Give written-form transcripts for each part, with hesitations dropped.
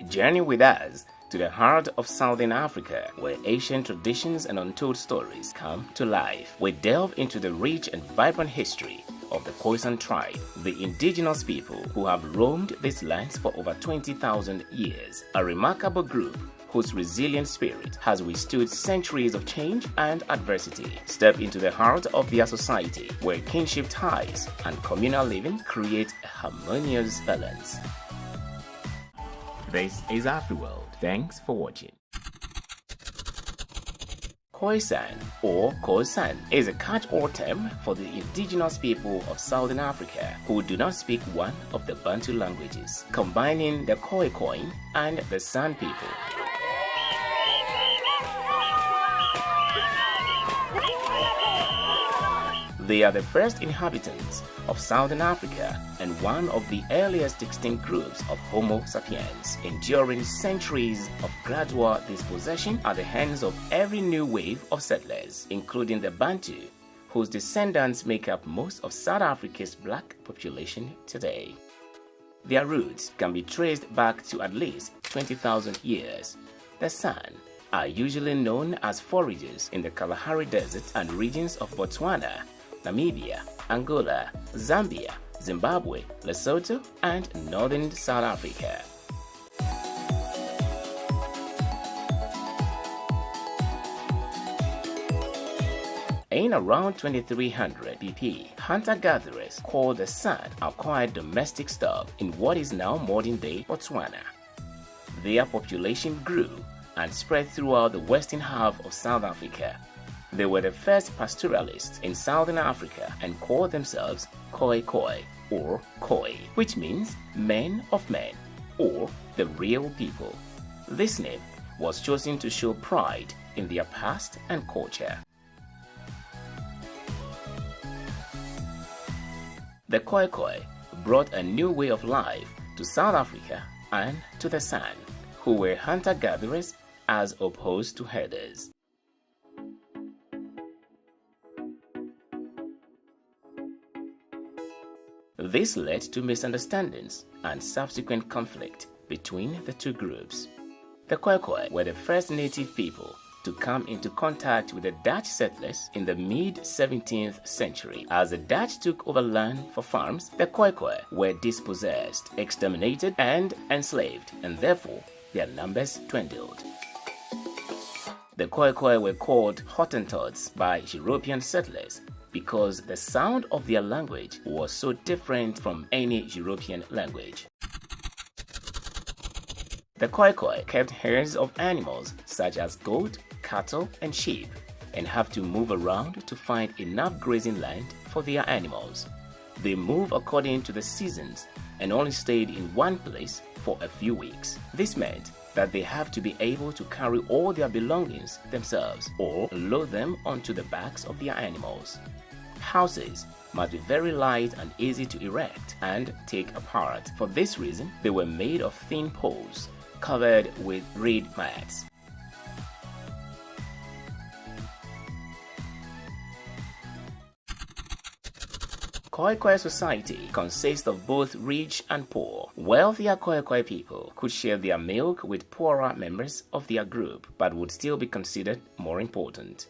Journey with us to the heart of Southern Africa, where ancient traditions and untold stories come to life. We delve into the rich and vibrant history of the Khoi San tribe, the indigenous people who have roamed these lands for over 20,000 years, a remarkable group whose resilient spirit has withstood centuries of change and adversity. Step into the heart of their society, where kinship ties and communal living create a harmonious balance. This is AfriWorld. Thanks for watching. Khoi San or Khoi San is a catch-all term for the indigenous people of Southern Africa who do not speak one of the Bantu languages, combining the Khoi and the San people. They are the first inhabitants of Southern Africa and one of the earliest extinct groups of Homo sapiens, enduring centuries of gradual dispossession at the hands of every new wave of settlers, including the Bantu, whose descendants make up most of South Africa's black population today. Their roots can be traced back to at least 20,000 years. The San are usually known as foragers in the Kalahari Desert and regions of Botswana, Namibia, Angola, Zambia, Zimbabwe, Lesotho, and northern South Africa. In around 2300 BP, hunter-gatherers called the San acquired domestic stock in what is now modern-day Botswana. Their population grew and spread throughout the western half of South Africa. They were the first pastoralists in Southern Africa and called themselves Khoi or Khoi, which means men of men or the real people. This name was chosen to show pride in their past and culture. The Khoi brought a new way of life to South Africa and to the San, who were hunter-gatherers as opposed to herders. This led to misunderstandings and subsequent conflict between the two groups. The Khoi were the first native people to come into contact with the Dutch settlers in the mid-17th century. As the Dutch took over land for farms, the Khoi were dispossessed, exterminated, and enslaved, and therefore their numbers dwindled. The Khoi were called Hottentots by European settlers because the sound of their language was so different from any European language. The Khoi kept herds of animals such as goat, cattle, and sheep, and have to move around to find enough grazing land for their animals. They move according to the seasons and only stayed in one place for a few weeks. This meant that they have to be able to carry all their belongings themselves or load them onto the backs of their animals. Houses must be very light and easy to erect and take apart. For this reason, they were made of thin poles covered with reed mats. Khoi society consists of both rich and poor. Wealthier Khoi people could share their milk with poorer members of their group, but would still be considered more important.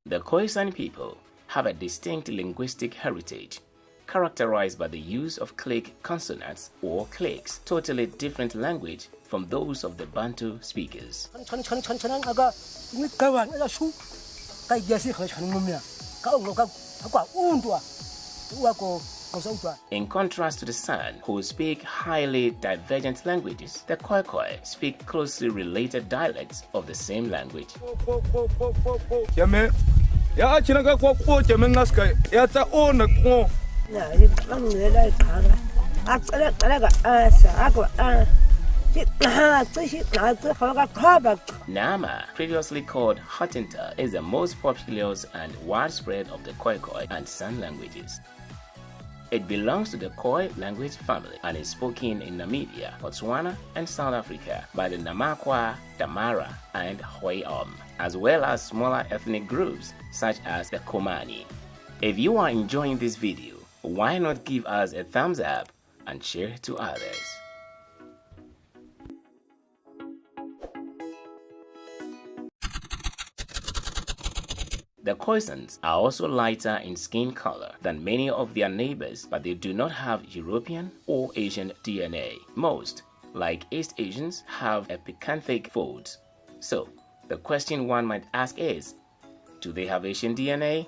The Khoi San people have a distinct linguistic heritage, characterized by the use of click consonants or clicks, totally different language from those of the Bantu speakers. In contrast to the San, who speak highly divergent languages, the Khoi speak closely related dialects of the same language. Nama, previously called Hottentot, is the most populous and widespread of the Khoi and San languages. It belongs to the Khoi language family and is spoken in Namibia, Botswana, and South Africa by the Namakwa, Damara, and Hoi. as well as smaller ethnic groups such as the Komani. If you are enjoying this video, why not give us a thumbs up and share to others? The Khoi Sans are also lighter in skin color than many of their neighbors, but they do not have European or Asian DNA. Most, like East Asians, have epicanthic folds. So, the question one might ask is, do they have Asian DNA?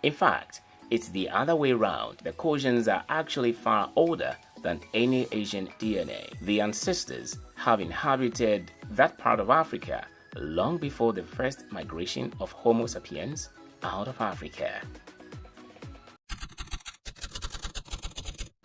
In fact, it's the other way around. The Khoi Sans are actually far older than any Asian DNA. The ancestors have inhabited that part of Africa long before the first migration of Homo sapiens out of Africa.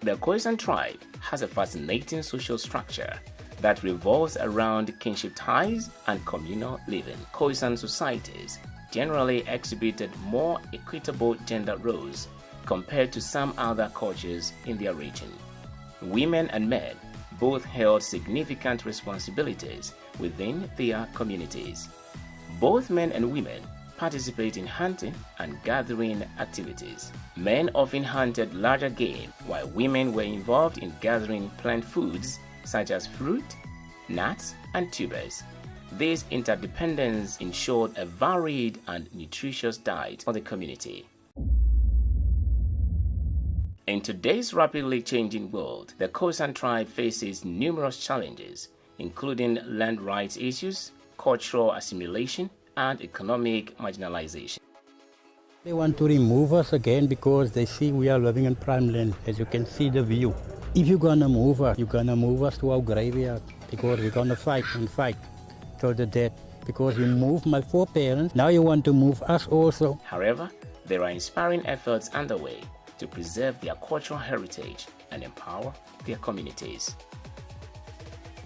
The Khoi San tribe has a fascinating social structure that revolves around kinship ties and communal living. Khoi San societies generally exhibited more equitable gender roles compared to some other cultures in their region. Women and men both held significant responsibilities within their communities. Both men and women participate in hunting and gathering activities. Men often hunted larger game, while women were involved in gathering plant foods such as fruit, nuts, and tubers. This interdependence ensured a varied and nutritious diet for the community. In today's rapidly changing world, the Khoi San tribe faces numerous challenges, including land rights issues, cultural assimilation, and economic marginalization. They want to remove us again because they see we are living in prime land, as you can see the view. If you're gonna move us, you're gonna move us to our graveyard because we're gonna fight and fight till the death. Because you moved my foreparents, now you want to move us also. However, there are inspiring efforts underway to preserve their cultural heritage and empower their communities.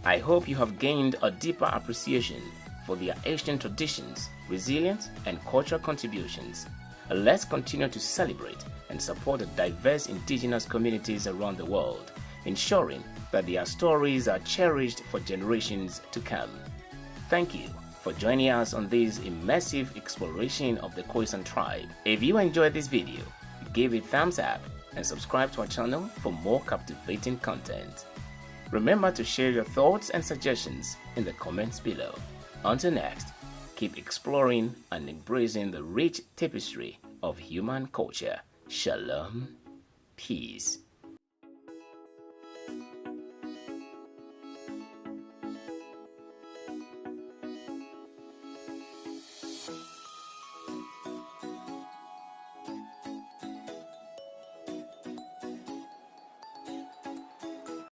I hope you have gained a deeper appreciation for their ancient traditions, resilience, and cultural contributions. Let's continue to celebrate and support the diverse indigenous communities around the world, ensuring that their stories are cherished for generations to come. Thank you for joining us on this immersive exploration of the Khoi San tribe. If you enjoyed this video, give it a thumbs up and subscribe to our channel for more captivating content. Remember to share your thoughts and suggestions in the comments below. Until next, keep exploring and embracing the rich tapestry of human culture. Shalom, peace.